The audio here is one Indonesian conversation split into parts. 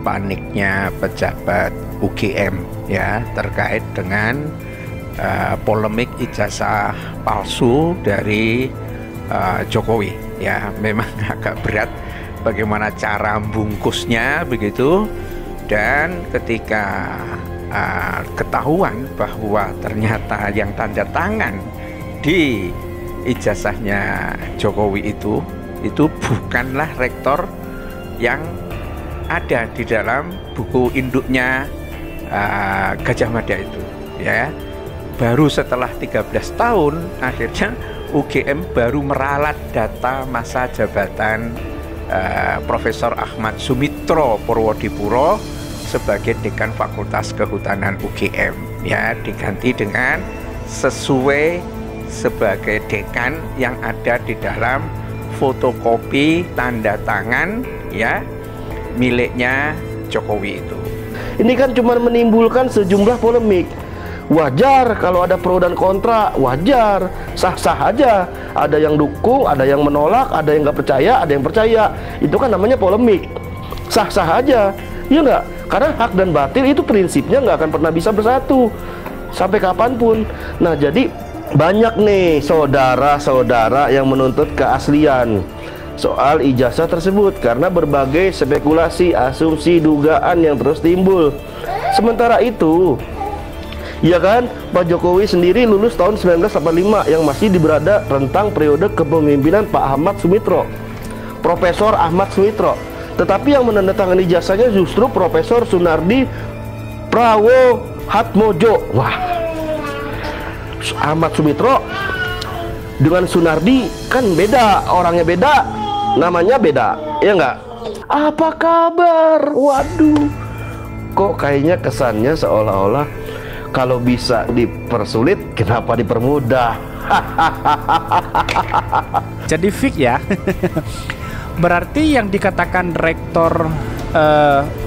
paniknya pejabat UGM ya terkait dengan polemik ijazah palsu dari Jokowi ya. Memang agak berat bagaimana cara bungkusnya begitu, dan ketika ketahuan bahwa ternyata yang tanda tangan di ijazahnya Jokowi itu bukanlah rektor yang ada di dalam buku induknya Gajah Mada itu ya. Baru setelah 13 tahun akhirnya UGM baru meralat data masa jabatan Profesor Ahmad Sumitro Purwodipuro sebagai Dekan Fakultas Kehutanan UGM ya, diganti dengan sesuai sebagai dekan yang ada di dalam fotokopi tanda tangan ya miliknya Jokowi itu. Ini kan cuma menimbulkan sejumlah polemik. Wajar kalau ada pro dan kontra, wajar, sah-sah aja. Ada yang dukung, ada yang menolak, ada yang nggak percaya, ada yang percaya. Itu kan namanya polemik. Sah-sah aja, iya nggak? Karena hak dan batil itu prinsipnya nggak akan pernah bisa bersatu sampai kapanpun. Nah, jadi banyak nih saudara-saudara yang menuntut keaslian soal ijazah tersebut karena berbagai spekulasi, asumsi, dugaan yang terus timbul. Sementara itu, ya kan, Pak Jokowi sendiri lulus tahun 1985 yang masih berada rentang periode kepemimpinan Pak Ahmad Sumitro, Profesor Ahmad Sumitro. Tetapi yang menandatangani ijazahnya justru Profesor Sunardi Prawohatmojo. Wah, Ahmad Sumitro dengan Sunardi kan beda, orangnya beda, namanya beda, ya enggak? Apa kabar? Waduh, kok kayaknya kesannya seolah-olah kalau bisa dipersulit, kenapa dipermudah? Jadi fix ya. Berarti yang dikatakan rektor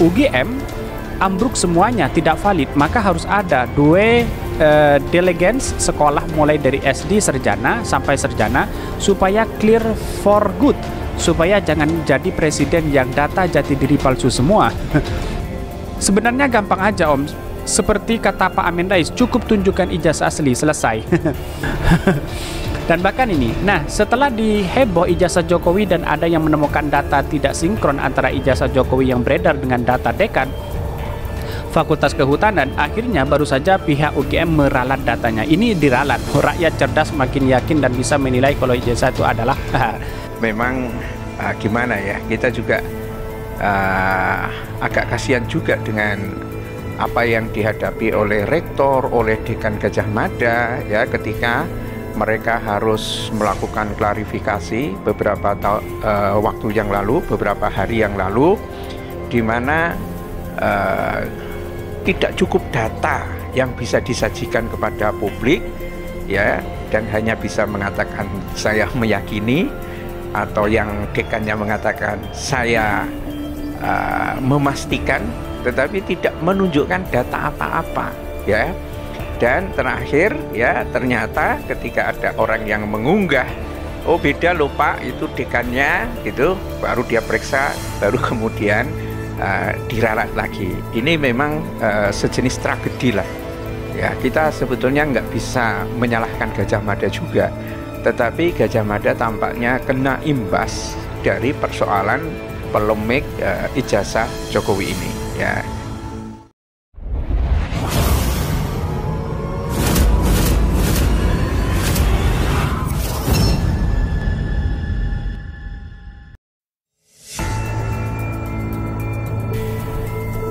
UGM ambruk semuanya, tidak valid. Maka harus ada dua delegens sekolah mulai dari SD sarjana sampai sarjana supaya clear for good, supaya jangan jadi presiden yang data jati diri palsu semua. Sebenarnya gampang aja Om. Seperti kata Pak Amin Rais, cukup tunjukkan ijazah asli, selesai. Dan bahkan ini, nah setelah diheboh ijazah Jokowi dan ada yang menemukan data tidak sinkron antara ijazah Jokowi yang beredar dengan data dekan Fakultas Kehutanan, akhirnya baru saja pihak UGM meralat datanya. Ini diralat, rakyat cerdas makin yakin dan bisa menilai kalau ijazah itu adalah memang gimana ya, kita juga agak kasihan juga dengan apa yang dihadapi oleh rektor, oleh Dekan Gajah Mada ya, ketika mereka harus melakukan klarifikasi beberapa waktu yang lalu, beberapa hari yang lalu, di mana tidak cukup data yang bisa disajikan kepada publik ya, dan hanya bisa mengatakan saya meyakini, atau yang dekannya mengatakan saya memastikan, tetapi tidak menunjukkan data apa-apa ya. Dan terakhir ya, ternyata ketika ada orang yang mengunggah, oh beda loh Pak, itu dekannya gitu, baru dia periksa, baru kemudian diralat lagi. Ini memang sejenis tragedi lah ya. Kita sebetulnya nggak bisa menyalahkan Gajah Mada juga, tetapi Gajah Mada tampaknya kena imbas dari persoalan polemik ijazah Jokowi ini ya.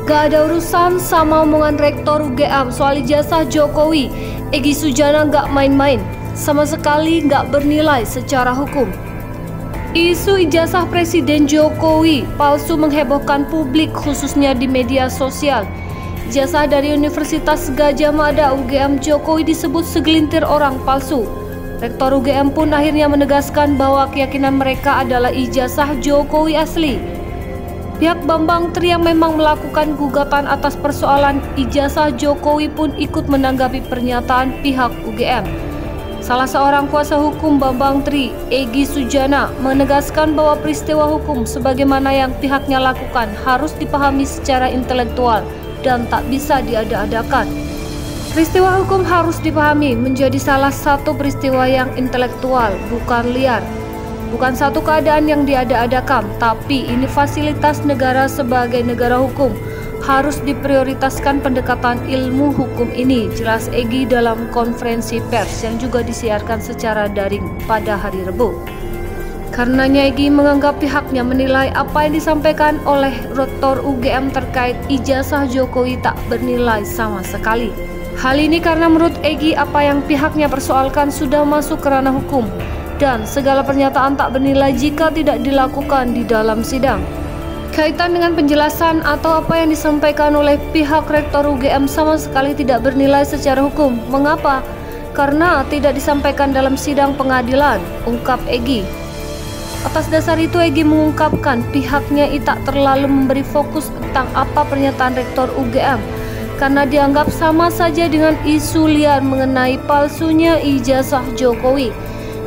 Gak ada urusan sama omongan rektor UGM soal ijazah Jokowi. Egy Sujana gak main-main, sama sekali gak bernilai secara hukum. Isu ijazah Presiden Jokowi palsu menghebohkan publik khususnya di media sosial. Ijazah dari Universitas Gajah Mada UGM Jokowi disebut segelintir orang palsu. Rektor UGM pun akhirnya menegaskan bahwa keyakinan mereka adalah ijazah Jokowi asli. Pihak Bambang Tri yang memang melakukan gugatan atas persoalan ijazah Jokowi pun ikut menanggapi pernyataan pihak UGM. Salah seorang kuasa hukum Bambang Tri, Egy Sujana, menegaskan bahwa peristiwa hukum sebagaimana yang pihaknya lakukan harus dipahami secara intelektual dan tak bisa diada-adakan. Peristiwa hukum harus dipahami menjadi salah satu peristiwa yang intelektual, bukan liar. Bukan satu keadaan yang diada-adakan, tapi ini fasilitas negara sebagai negara hukum. Harus diprioritaskan pendekatan ilmu hukum ini, jelas Egy dalam konferensi pers yang juga disiarkan secara daring pada hari Rabu. Karenanya Egy menganggap pihaknya menilai apa yang disampaikan oleh Rektor UGM terkait ijazah Jokowi tak bernilai sama sekali. Hal ini karena menurut Egy apa yang pihaknya persoalkan sudah masuk ke ranah hukum dan segala pernyataan tak bernilai jika tidak dilakukan di dalam sidang. Kaitan dengan penjelasan atau apa yang disampaikan oleh pihak Rektor UGM sama sekali tidak bernilai secara hukum. Mengapa? Karena tidak disampaikan dalam sidang pengadilan, ungkap Egy. Atas dasar itu Egy mengungkapkan pihaknya tak terlalu memberi fokus tentang apa pernyataan Rektor UGM karena dianggap sama saja dengan isu liar mengenai palsunya ijazah Jokowi.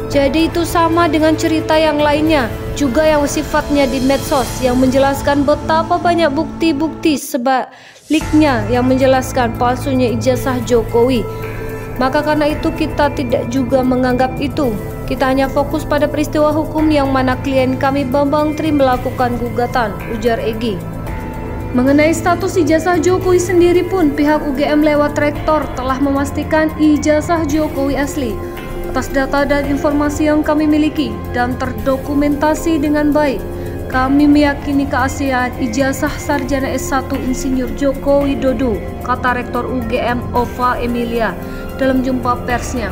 Jadi itu sama dengan cerita yang lainnya, juga yang sifatnya di medsos yang menjelaskan betapa banyak bukti-bukti sebaliknya yang menjelaskan palsunya ijazah Jokowi. Maka karena itu kita tidak juga menganggap itu. Kita hanya fokus pada peristiwa hukum yang mana klien kami Bambang Tri melakukan gugatan, ujar Egy. Mengenai status ijazah Jokowi sendiri pun pihak UGM lewat rektor telah memastikan ijazah Jokowi asli. Atas data dan informasi yang kami miliki dan terdokumentasi dengan baik, kami meyakini keaslian ijazah sarjana S1 Insinyur Joko Widodo, kata Rektor UGM Ova Emilia dalam jumpa persnya.